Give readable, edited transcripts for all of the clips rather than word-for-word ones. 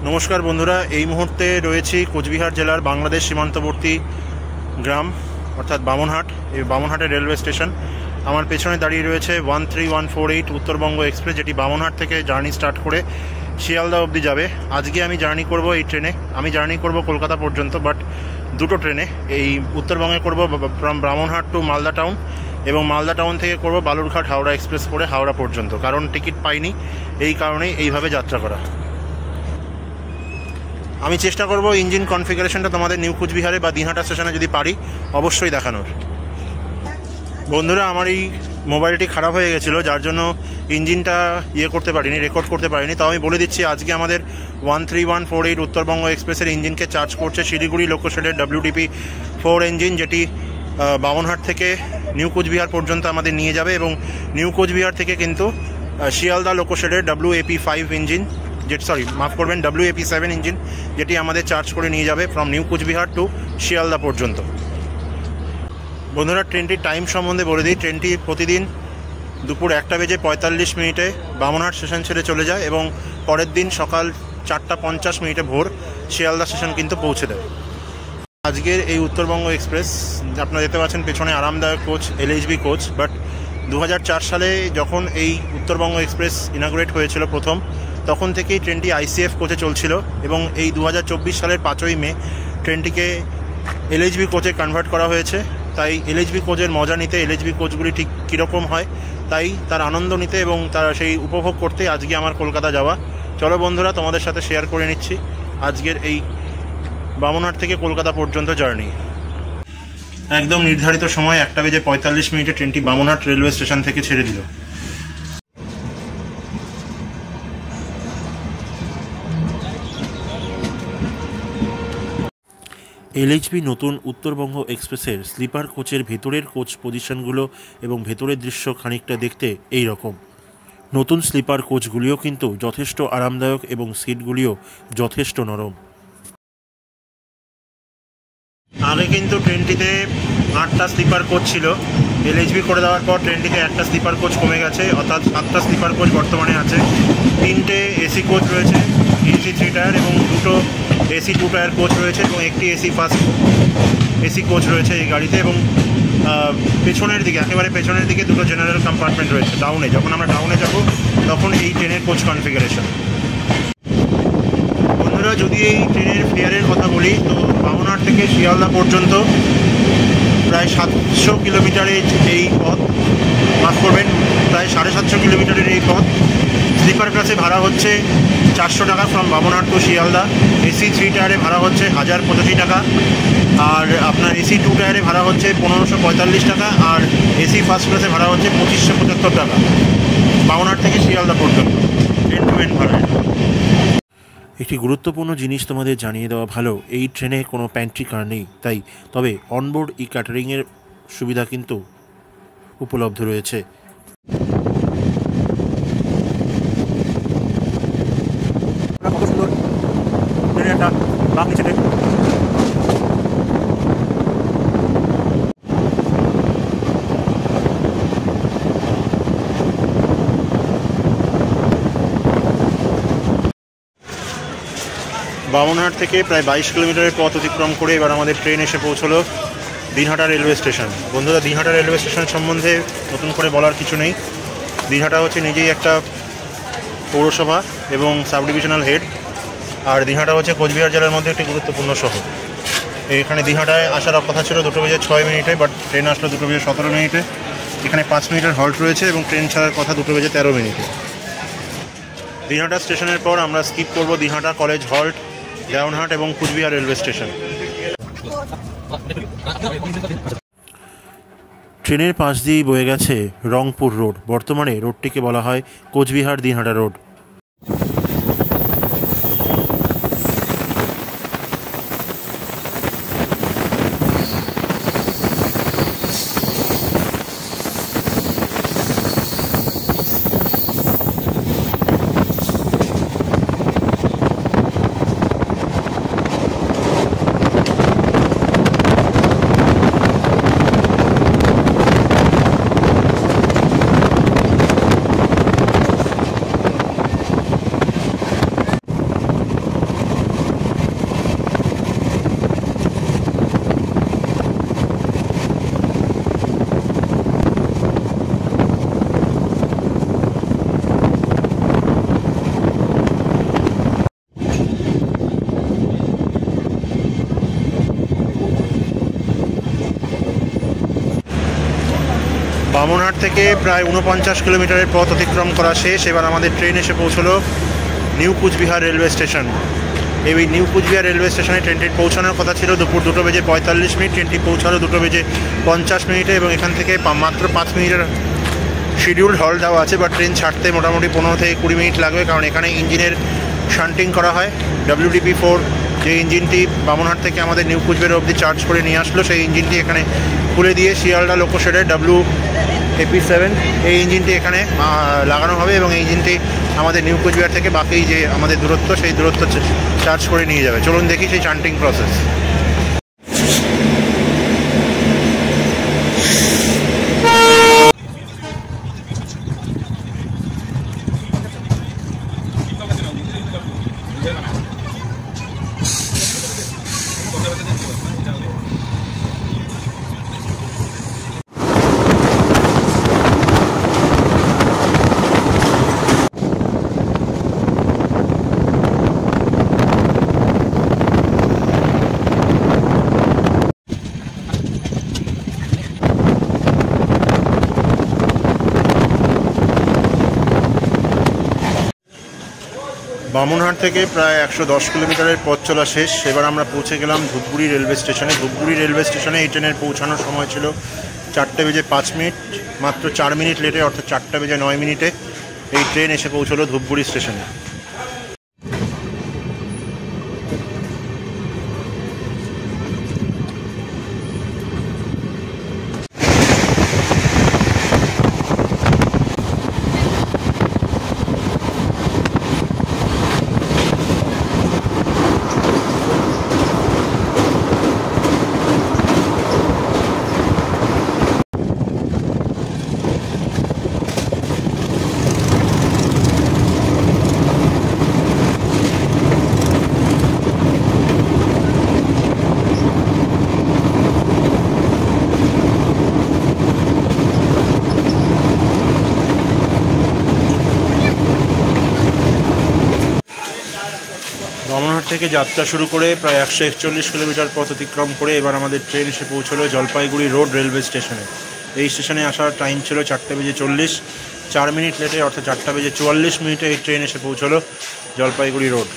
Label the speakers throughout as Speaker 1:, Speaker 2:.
Speaker 1: নমস্কার বন্ধুরা, এই মুহূর্তে রয়েছি কোচবিহার জেলার বাংলাদেশ সীমান্তবর্তী গ্রাম অর্থাৎ বামনহাট। এই বামনহাটের রেলওয়ে স্টেশন। আমার পেছনে দাঁড়িয়ে রয়েছে 13148 উত্তরবঙ্গ এক্সপ্রেস, যেটি বামনহাট থেকে জার্নি স্টার্ট করে শিয়ালদা অবধি যাবে। আজকে আমি জার্নি করব এই ট্রেনে। আমি জার্নি করব কলকাতা পর্যন্ত, বাট দুটো ট্রেনে। এই উত্তরবঙ্গে করব from Bamanhat to Malda town, এবং মালদা টাউন থেকে করব বালুরঘাট হাওড়া এক্সপ্রেস করে হাওড়া পর্যন্ত, কারণ টিকিট পাইনি, এই কারণেই এইভাবে যাত্রা করা। আমি চেষ্টা করব ইঞ্জিন কনফিগারেশনটা তোমাদের নিউ কোচবিহারে বা দিনহাটা স্টেশনে যদি পারি অবশ্যই দেখানোর। বন্ধুরা, আমার এই মোবাইলটি খারাপ হয়ে গেছিলো, যার জন্য ইঞ্জিনটা করতে পারিনি, রেকর্ড করতে পারিনি। তাও আমি বলে দিচ্ছি, আজকে আমাদের 13148 উত্তরবঙ্গ এক্সপ্রেসের ইঞ্জিনকে চার্জ করছে শিলিগুড়ি লোকোশেডের WDP-4 ইঞ্জিন, যেটি বামনহাট থেকে নিউ কোচবিহার পর্যন্ত আমাদের নিয়ে যাবে, এবং নিউ কোচবিহার থেকে কিন্তু শিয়ালদা লোকোশেডের WAP-5 ইঞ্জিন, মাফ করবেন, WAP-7 ইঞ্জিন, যেটি আমাদের চার্জ করে নিয়ে যাবে from new Coochbehar to Sealdah পর্যন্ত। বন্ধুরা, ট্রেনটির টাইম সম্বন্ধে বলে দিই। ট্রেনটি প্রতিদিন দুপুর 1:45 বামনহাট স্টেশন ছেড়ে চলে যায়, এবং পরের দিন সকাল 4:50 ভোর শিয়ালদা স্টেশন কিন্তু পৌঁছে দেয়। আজকের এই উত্তরবঙ্গ এক্সপ্রেস আপনারা দেখতে পাচ্ছেন পেছনে আরামদায়ক কোচ, LHB কোচ, বাট 2004 সালে যখন এই উত্তরবঙ্গ এক্সপ্রেস ইনাগুরেট হয়েছিল প্রথম, তখন থেকেই ট্রেনটি ICF কোচে চলছিল, এবং এই 2024 সালের 5ই মে ট্রেনটিকে LHB কোচে কনভার্ট করা হয়েছে। তাই LHB কোচের মজা নিতে, LHB কোচগুলি ঠিক কীরকম হয় তাই তার আনন্দ নিতে এবং তার সেই উপভোগ করতে আজকে আমার কলকাতা যাওয়া। চলো বন্ধুরা, তোমাদের সাথে শেয়ার করে নিচ্ছি আজকের এই বামনহাট থেকে কলকাতা পর্যন্ত জার্নি। একদম নির্ধারিত সময় 1:45 ট্রেনটি বামনহাট রেলওয়ে স্টেশন থেকে ছেড়ে দিল। LHB নতুন উত্তরবঙ্গ এক্সপ্রেসের স্লিপার কোচের ভেতরের কোচ পজিশনগুলো এবং ভেতরের দৃশ্য খানিকটা দেখতে এই রকম। নতুন স্লিপার কোচগুলিও কিন্তু যথেষ্ট আরামদায়ক এবং সিটগুলিও যথেষ্ট নরম। আগে কিন্তু ট্রেনটিতে 8টা স্লিপার কোচ ছিল। LHB করে দেওয়ার পর ট্রেনটিতে একটা স্লিপার কোচ কমে গেছে, অর্থাৎ 7টা স্লিপার কোচ বর্তমানে আছে। 3টে AC কোচ রয়েছে, AC 3 টায়ার, এবং 2টো AC 2 টায়ার কোচ রয়েছে, এবং একটি AC কোচ রয়েছে এই গাড়িতে। এবং পেছনের দিকে, একেবারে পেছনের দিকে 2টো জেনারেল কম্পার্টমেন্ট রয়েছে ডাউনে। যখন আমরা ডাউনে যাব তখন এই ট্রেনের কোচ কনফিগারেশন। বন্ধুরা, যদি এই ট্রেনের ফেয়ারের কথা বলি, তো বামনহাট থেকে শিয়ালদা পর্যন্ত প্রায় 700 কিলোমিটারের এই পথ, মাফ করবেন, প্রায় 750 কিলোমিটারের এই পথ। স্লিপার ক্লাসে ভাড়া হচ্ছে 400 টাকা from Bamanhat to Sealdah. AC 3 টায়ারে ভাড়া হচ্ছে 1085 টাকা, আর আপনার AC 2 টায়ারে ভাড়া হচ্ছে 1545 টাকা, আর AC ফার্স্ট ক্লাসে ভাড়া হচ্ছে 2575 টাকা বামনহাট থেকে শিয়ালদা পর্যন্ত এন্ড টু এন্ড ভাড়া। একটি গুরুত্বপূর্ণ জিনিস তোমাদের জানিয়ে দেওয়া ভালো, এই ট্রেনে কোনো প্যান্ট্রি কার নেই, তবে অনবোর্ড ক্যাটারিংয়ের সুবিধা কিন্তু উপলব্ধ রয়েছে। বামনহাট থেকে প্রায় 22 কিলোমিটারের পথ অতিক্রম করে এবার আমাদের ট্রেন এসে পৌঁছলো দিনহাটা রেলওয়ে স্টেশন। বন্ধুরা, দিনহাটা রেলওয়ে স্টেশন সম্বন্ধে নতুন করে বলার কিছু নেই। দিনহাটা হচ্ছে নিজেই একটা পৌরসভা এবং সাব ডিভিশনাল হেড, আর দিনহাটা হচ্ছে কোচবিহার জেলার মধ্যে একটি গুরুত্বপূর্ণ শহর। এখানে দিনহাটায় আসার কথা ছিল 2:06, বাট ট্রেন আসলো 2:17। এখানে 5 মিনিটের হল্ট রয়েছে, এবং ট্রেন ছাড়ার কথা 2:13। দিনহাটা স্টেশনের পর আমরা স্কিপ করব দিনহাটা কলেজ হল্ট, দেওয়ানহাট এবং কোচবিহার রেলওয়ে স্টেশন। ট্রেনের পাশ দিয়েই বয়ে গেছে রংপুর রোড। বর্তমানে রোডটিকে বলা হয় কোচবিহার দিনহাটা রোড। বামনহাট থেকে প্রায় 49 কিলোমিটারের পথ অতিক্রম করা শেষ। এবার আমাদের ট্রেন এসে পৌঁছলো নিউ কুচবিহার রেলওয়ে স্টেশন। এই নিউ কুচবিহার রেলওয়ে স্টেশনে ট্রেনটি পৌঁছানোর কথা ছিল দুপুর 2:45। ট্রেনটি পৌঁছালো 2:50 এবং এখান থেকে মাত্র 5 মিনিটের শিডিউল হল দেওয়া আছে, বা ট্রেন ছাড়তে মোটামুটি 15 থেকে 20 মিনিট লাগবে, কারণ এখানে ইঞ্জিনের শান্টিং করা হয়। WDP-4 যে ইঞ্জিনটি বামনহাট থেকে আমাদের নিউ কুচবিহার অবধি চার্জ করে নিয়ে আসলো, সেই ইঞ্জিনটি এখানে খুলে দিয়ে শিয়ালদা লোকোশেডের WAP-7 এই ইঞ্জিনটি এখানে লাগানো হবে, এবং এই ইঞ্জিনটি আমাদের নিউ কুচবিহার থেকে বাকি যে আমাদের দূরত্ব সেই দূরত্ব চার্জ করে নিয়ে যাবে। চলুন দেখি সেই শান্টিং প্রসেস। বামনহাট থেকে প্রায় 110 কিলোমিটারের পথ চলা শেষ। এবার আমরা পৌঁছে গেলাম ধূপগুড়ি রেলওয়ে স্টেশনে। ধূপগুড়ি রেলওয়ে স্টেশনে এই ট্রেনের পৌঁছানোর সময় ছিল 4:05। মাত্র 4 মিনিট লেটে, অর্থাৎ 4:09 এই ট্রেন এসে পৌঁছলো ধূপগুড়ি স্টেশনে। বামনহাট থেকে যাত্রা শুরু করে প্রায় 141 কিলোমিটার পথ অতিক্রম করে এবার আমাদের ট্রেন এসে পৌঁছলো জলপাইগুড়ি রোড রেলওয়ে স্টেশনে। এই স্টেশনে আসার টাইম ছিল 4:40। 4 মিনিট লেটে, অর্থাৎ 4:44 এই ট্রেন এসে পৌঁছলো জলপাইগুড়ি রোড।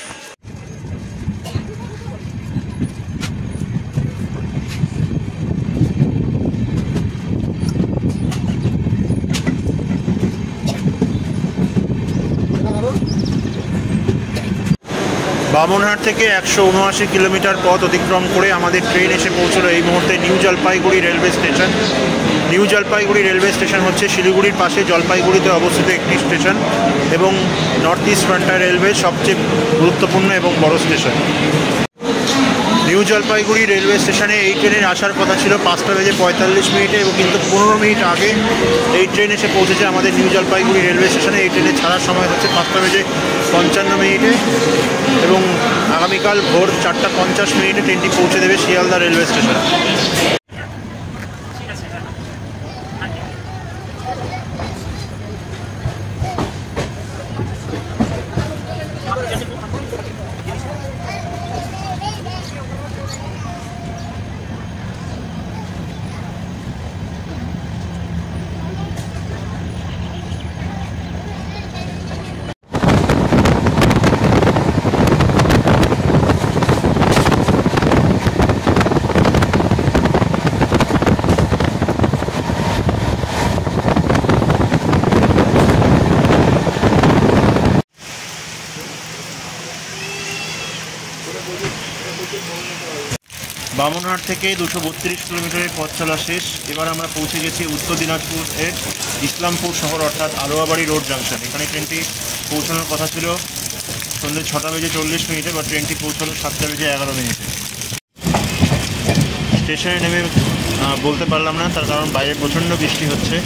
Speaker 1: বামনহাট থেকে 179 কিলোমিটার পথ অতিক্রম করে আমাদের ট্রেন এসে পৌঁছলো এই মুহূর্তে new Jalpaiguri railway station. New Jalpaiguri railway station হচ্ছে শিলিগুড়ির পাশে জলপাইগুড়িতে অবস্থিত একটি স্টেশন, এবং নর্থ ইস্ট ফ্রন্টিয়ার রেলওয়ে সবচেয়ে গুরুত্বপূর্ণ এবং বড় স্টেশন। নিউ জলপাইগুড়ি রেলওয়ে স্টেশনে এই ট্রেনের আসার কথা ছিল 5:45, এবং কিন্তু 15 মিনিট আগে এই ট্রেন এসে পৌঁছেছে আমাদের নিউ জলপাইগুড়ি রেলওয়ে স্টেশনে। এই ট্রেনের ছাড়ার সময় হচ্ছে 5:55, এবং আগামীকাল ভোর 4:50 ট্রেনটি পৌঁছে দেবে শিয়ালদা রেলওয়ে স্টেশনে। বামনহাট থেকে 232 কিলোমিটারের পথ চলা শেষ। এবার আমরা পৌঁছে গেছি উত্তর দিনাজপুরের ইসলামপুর শহর, অর্থাৎ আলোয়াবাড়ি রোড জাংশন। এখানে ট্রেনটি পৌঁছানোর কথা ছিল সন্ধ্যে 6:40, বা ট্রেনটি পৌঁছলো 7:11। স্টেশনে নেমে বলতে পারলাম না, তার কারণ বাইরে প্রচণ্ড বৃষ্টি হচ্ছে।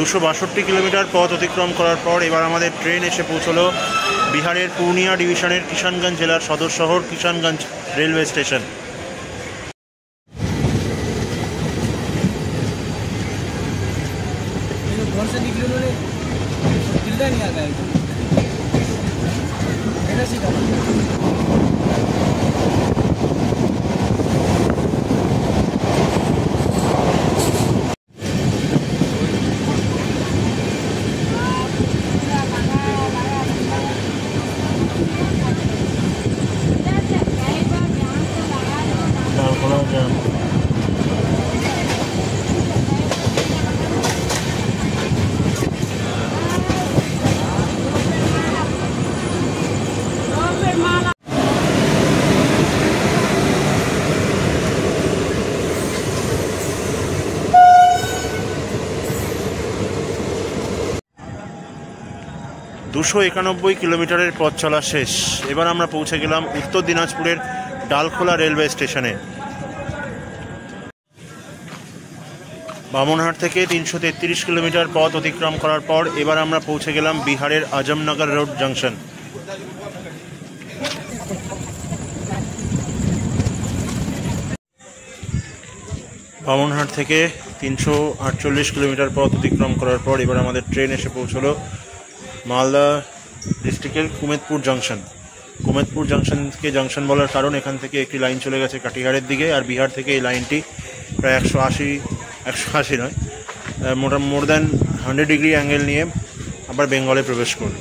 Speaker 1: 262 কিলোমিটার পথ অতিক্রম করার পর এবার আমাদের ট্রেন এসে পৌঁছলো বিহারের পূর্ণিয়া ডিভিশনের কিষানগঞ্জ জেলার সদর শহর কিষানগঞ্জ রেলওয়ে স্টেশন। 291 কিলোমিটারের পথ চলা শেষ। এবার আমরা পৌঁছে গেলাম উত্তর দিনাজপুরের ডালখোলা রেলওয়ে স্টেশনে। বামনহাট থেকে 333 কিলোমিটার পথ অতিক্রম করার পর এবার আমরা পৌঁছে গেলাম বিহারের আজমনগর রোড জাংশন। বামনহাট থেকে 348 কিলোমিটার পথ অতিক্রম করার পর এবার আমাদের ট্রেন এসে পৌঁছলো মালদা ডিস্ট্রিক্টের কুমেদপুর জাংশন। কুমেদপুর জাংশনকে জাংশন বলার কারণ এখান থেকে একটি লাইন চলে গেছে কাটিহারের দিকে, আর বিহার থেকে এই লাইনটি প্রায় 180 নয়, মোর দ্যান 100 ডিগ্রি অ্যাঙ্গেল নিয়ে আবার বেঙ্গলে প্রবেশ করবে।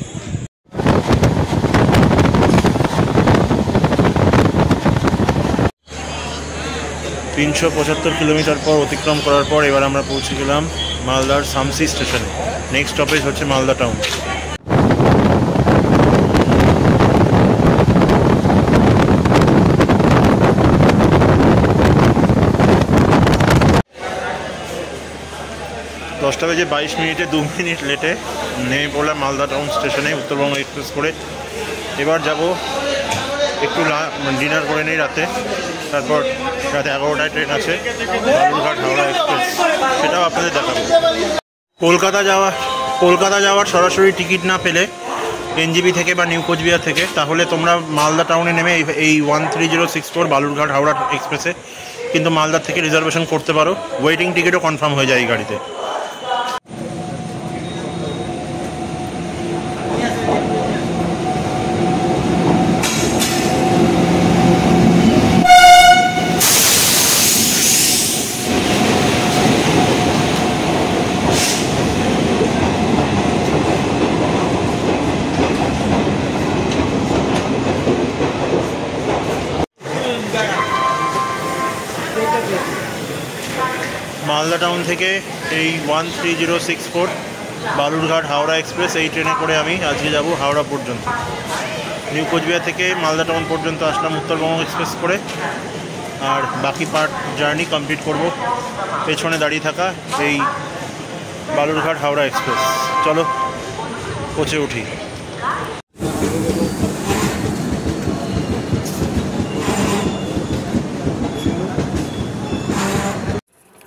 Speaker 1: তিনশো 75 কিলোমিটার পর অতিক্রম করার পর এবার আমরা পৌঁছে গেলাম মালদার সামসি স্টেশনে। নেক্সট স্টপেজ হচ্ছে মালদা টাউন। 10:22 2 মিনিট লেটে নেমে পড়লাম মালদা টাউন স্টেশনে উত্তরবঙ্গ এক্সপ্রেস করে। এবার যাব একটু ডিনার করে নেই রাতে, তারপর রাতে 11টায় ট্রেন আছে বালুরঘাট হাওড়া এক্সপ্রেস, সেটাও আপনাদের দেখাবো। কলকাতা যাওয়ার সরাসরি টিকিট না পেলে এনজিবি থেকে বা নিউ কোচবিহার থেকে, তাহলে তোমরা মালদা টাউনে নেমে এই 13064 বালুরঘাট হাওড়া এক্সপ্রেসে কিন্তু মালদার থেকে রিজার্ভেশন করতে পারো। ওয়েটিং টিকিটও কনফার্ম হয়ে যায় এই গাড়িতে। মালদা টাউন থেকে এই 13064 বালুরঘাট হাওড়া এক্সপ্রেস এই ট্রেনে করে আমি আজকে যাব হাওড়া পর্যন্ত। নিউ কোচবিহার থেকে মালদা টাউন পর্যন্ত আসলাম উত্তরবঙ্গ এক্সপ্রেস করে, আর বাকি পার্ট জার্নি কমপ্লিট করব পেছনে দাঁড়িয়ে থাকা এই বালুরঘাট হাওড়া এক্সপ্রেস। চলো কোচে উঠি।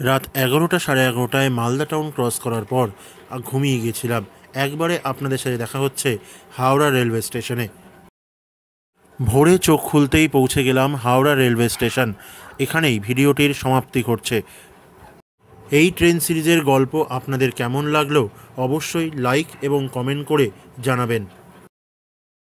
Speaker 1: রাত 11টা 11:30টায় মালদা টাউন ক্রস করার পর ঘুমিয়ে গিয়েছিলাম। একবারে আপনাদের সাথে দেখা হচ্ছে হাওড়া রেলওয়ে স্টেশনে। ভোরে চোখ খুলতেই পৌঁছে গেলাম হাওড়া রেলওয়ে স্টেশন। এখানেই ভিডিওটির সমাপ্তি ঘটছে। এই ট্রেন সিরিজের গল্প আপনাদের কেমন লাগলো অবশ্যই লাইক এবং কমেন্ট করে জানাবেন।